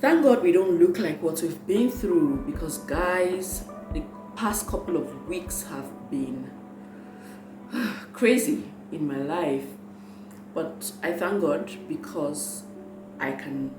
Thank God we don't look like what we've been through, because guys, the past couple of weeks have been crazy in my life. But I thank God because I can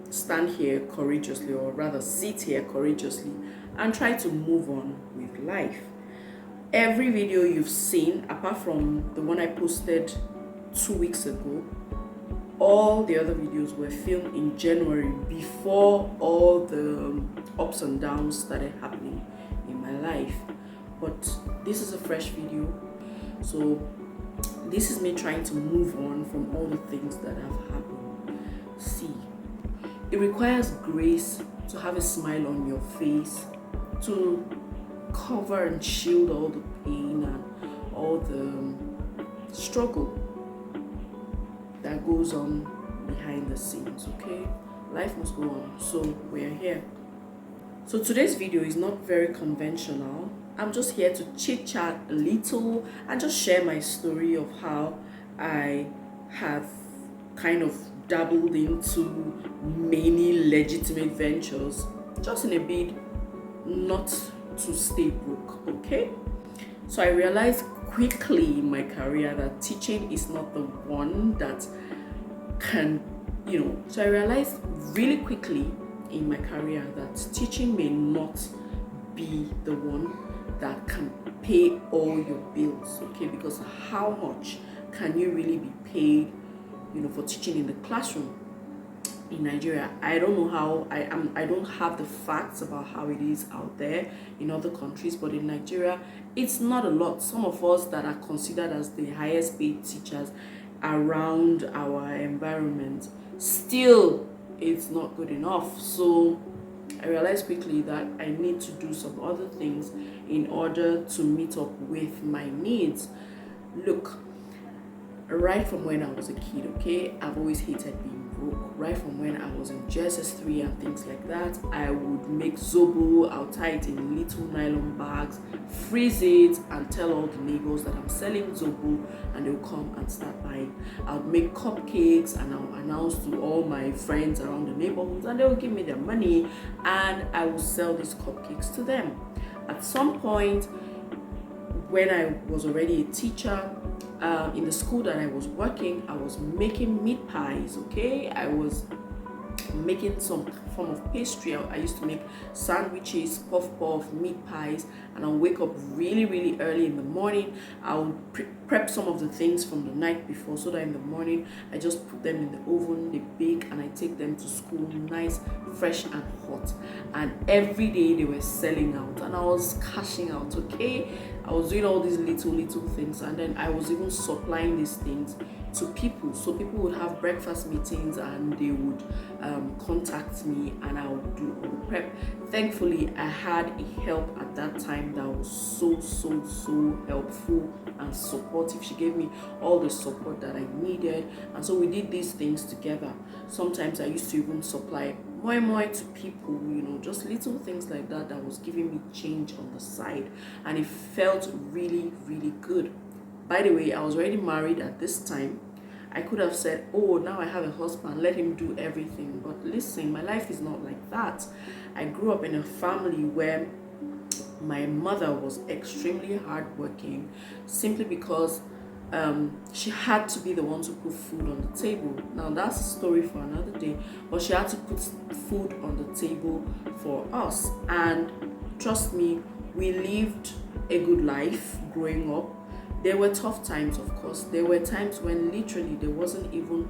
stand here courageously, or rather sit here courageously, and try to move on with life. Every video you've seen, apart from the one I posted 2 weeks ago, all the other videos were filmed in January, before all the ups and downs started happening in my life. But this is a fresh video, so this is me trying to move on from all the things that have happened. See, it requires grace to have a smile on your face, to cover and shield all the pain and all the struggle that goes on behind the scenes. Okay, life must go on, so we're here. So today's video is not very conventional. I'm just here to chit chat a little and just share my story of how I have kind of dabbled into many legitimate ventures, just in a bid not to stay broke. Okay, so I realized quickly in my career that teaching is not the one that can, so I realized really quickly in my career that teaching may not be the one that can pay all your bills. Okay, because how much can you really be paid, for teaching in the classroom in Nigeria? I don't know how. I don't have the facts about how it is out there in other countries, but in Nigeria it's not a lot. Some of us that are considered as the highest paid teachers around our environment, still it's not good enough. So I realized quickly that I need to do some other things in order to meet up with my needs. Look, right from when I was a kid, okay, I've always hated being broke. Right from when I was in JSS3 and things like that, I would make zobo, I'll tie it in little nylon bags, freeze it, and tell all the neighbors that I'm selling zobo, and they'll come and start buying. I'll make cupcakes and I'll announce to all my friends around the neighborhoods, and they'll give me their money, and I will sell these cupcakes to them. At some point, when I was already a teacher, in the school that I was working, I was making meat pies. Okay, I was making some form of pastry. I used to make sandwiches, puff, meat pies, and I'll wake up really early in the morning. I'll prep some of the things from the night before, so that in the morning I just put them in the oven, they bake, and I take them to school nice, fresh and hot. And every day they were selling out and I was cashing out. Okay, I was doing all these little things, and then I was even supplying these things to people. So people would have breakfast meetings and they would contact me, and I would do all the prep. Thankfully, I had a help at that time that was so helpful and supportive. She gave me all the support that I needed, and so we did these things together. Sometimes I used to even supply moi to people, just little things like that that was giving me change on the side, and it felt really good. By the way, I was already married at this time. I could have said, oh, now I have a husband, let him do everything. But listen, my life is not like that. I grew up in a family where my mother was extremely hardworking, simply because she had to be the one to put food on the table. Now that's a story for another day, but she had to put food on the table for us. And trust me, we lived a good life growing up. There were tough times, of course. There were times when literally there wasn't even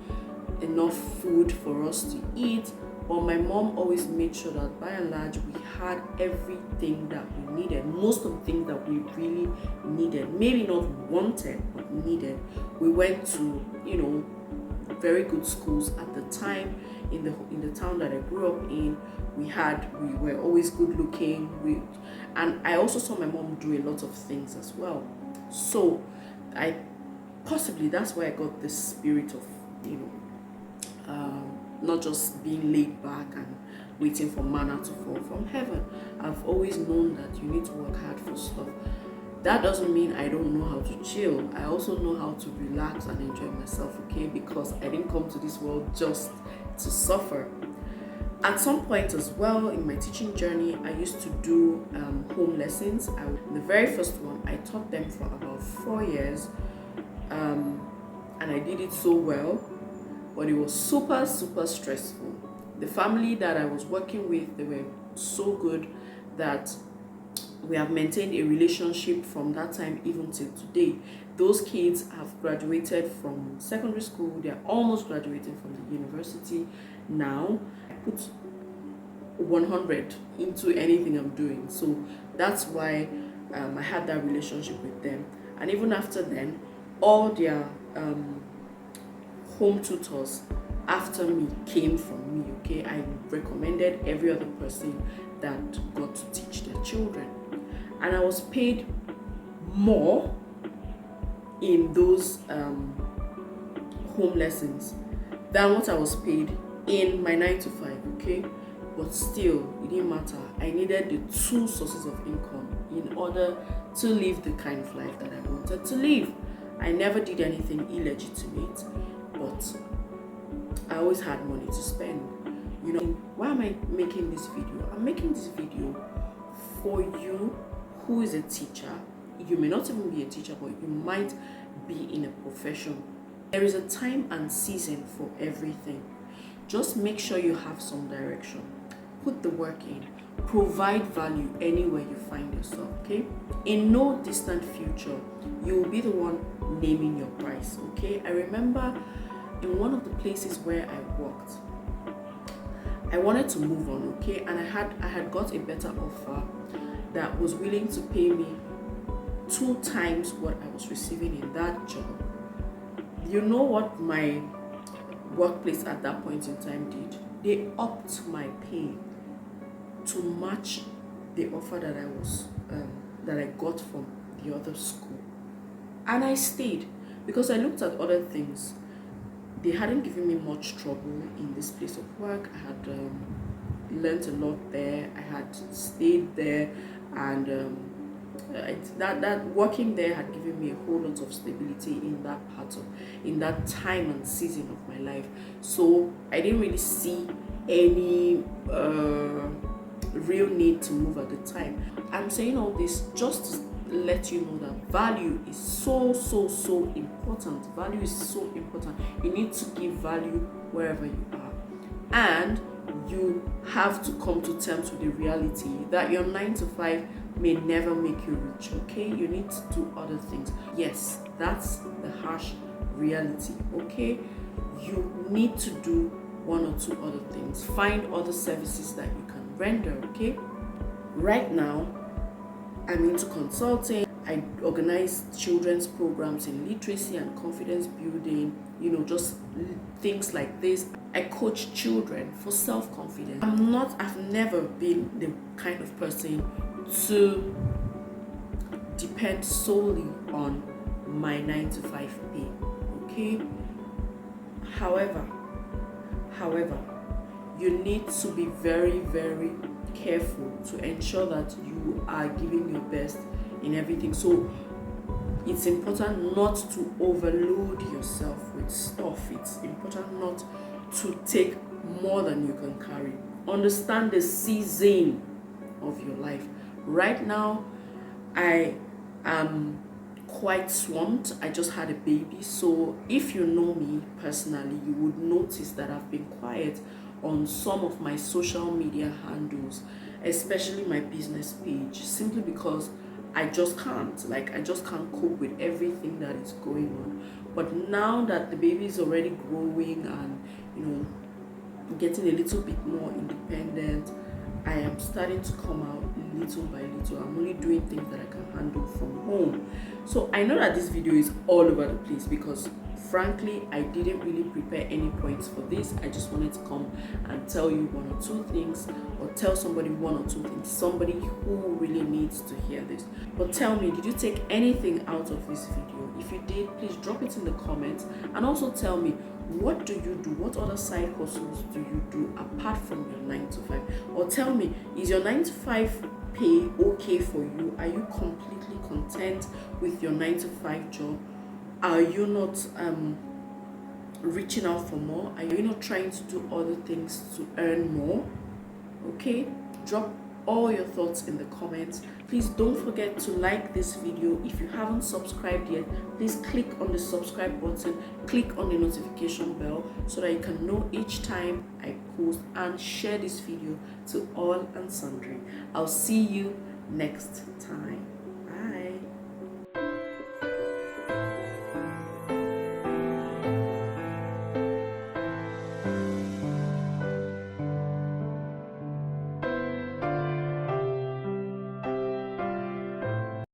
enough food for us to eat, but my mom always made sure that by and large we had everything that we needed. Most of the things that we really needed, maybe not wanted, but needed. We went to, very good schools at the time in the town that I grew up in. We were always good looking. And I also saw my mom do a lot of things as well. So that's why I got this spirit of, not just being laid back and waiting for manna to fall from heaven. I've always known that you need to work hard for stuff. That doesn't mean I don't know how to chill. I also know how to relax and enjoy myself, okay? Because I didn't come to this world just to suffer. At some point as well in my teaching journey, I used to do home lessons. The very first one, I taught them for about 4 years, and I did it so well, but it was super, super stressful. The family that I was working with, they were so good that we have maintained a relationship from that time even till today. Those kids have graduated from secondary school, they're almost graduating from the university now. I put 100 into anything I'm doing, so that's why I had that relationship with them. And even after then, all their home tutors after me came from me. Okay, I recommended every other person that got to teach their children, and I was paid more in those home lessons than what I was paid in my 9 to 5. Okay, but still it didn't matter. I needed the two sources of income in order to live the kind of life that I wanted to live. I never did anything illegitimate, but I always had money to spend. You know, why am I making this video? I'm making this video for you who is a teacher. You may not even be a teacher, but you might be in a profession. There is a time and season for everything. Just make sure you have some direction. Put the work in. Provide value anywhere you find yourself, okay? In no distant future, you will be the one naming your price, okay? I remember in one of the places where I worked, I wanted to move on, okay? And I had got a better offer that was willing to pay me 2 times what I was receiving in that job. You know what my workplace at that point in time did? They upped my pay to match the offer that I got from the other school, and I stayed because I looked at other things. They hadn't given me much trouble in this place of work. I had learned a lot there. I had stayed there, and that working there had given me a whole lot of stability in that time and season of my life. So I didn't really see any real need to move at the time. I'm saying all this just to let you know that value is so important. Value is so important. You need to give value wherever you are, and you have to come to terms with the reality that your 9 to 5 may never make you rich. Okay, you need to do other things. Yes, that's the harsh reality. Okay, you need to do 1 or 2 other things. Find other services that you can render. Okay, right now I'm into consulting. I organize children's programs in literacy and confidence building, just things like this. I coach children for self-confidence. I've never been the kind of person to depend solely on my 9 to 5 pay. Okay? However, you need to be very, very careful to ensure that you are giving your best in everything. So it's important not to overload yourself with stuff. It's important not to take more than you can carry. Understand the season of your life. Right now, I am quite swamped. I just had a baby, so if you know me personally, you would notice that I've been quiet on some of my social media handles, especially my business page, simply because I just can't cope with everything that is going on. But now that the baby is already growing and getting a little bit more independent, I am starting to come out little by little. I'm only doing things that I can handle from home. So I know that this video is all over the place because frankly, I didn't really prepare any points for this. I just wanted to come and tell you 1 or 2 things, or tell somebody 1 or 2 things, somebody who really needs to hear this. But tell me, did you take anything out of this video? If you did, please drop it in the comments, and also tell me, what do you do? What other side hustles do you do apart from your 9 to 5? Or tell me, is your 9 to 5 pay okay for you? Are you completely content with your 9 to 5 job? Are you not reaching out for more? Are you not trying to do other things to earn more? Okay, drop all your thoughts in the comments. Please don't forget to like this video. If you haven't subscribed yet, please click on the subscribe button, click on the notification bell so that you can know each time I post, and share this video to all and sundry. I'll see you next time.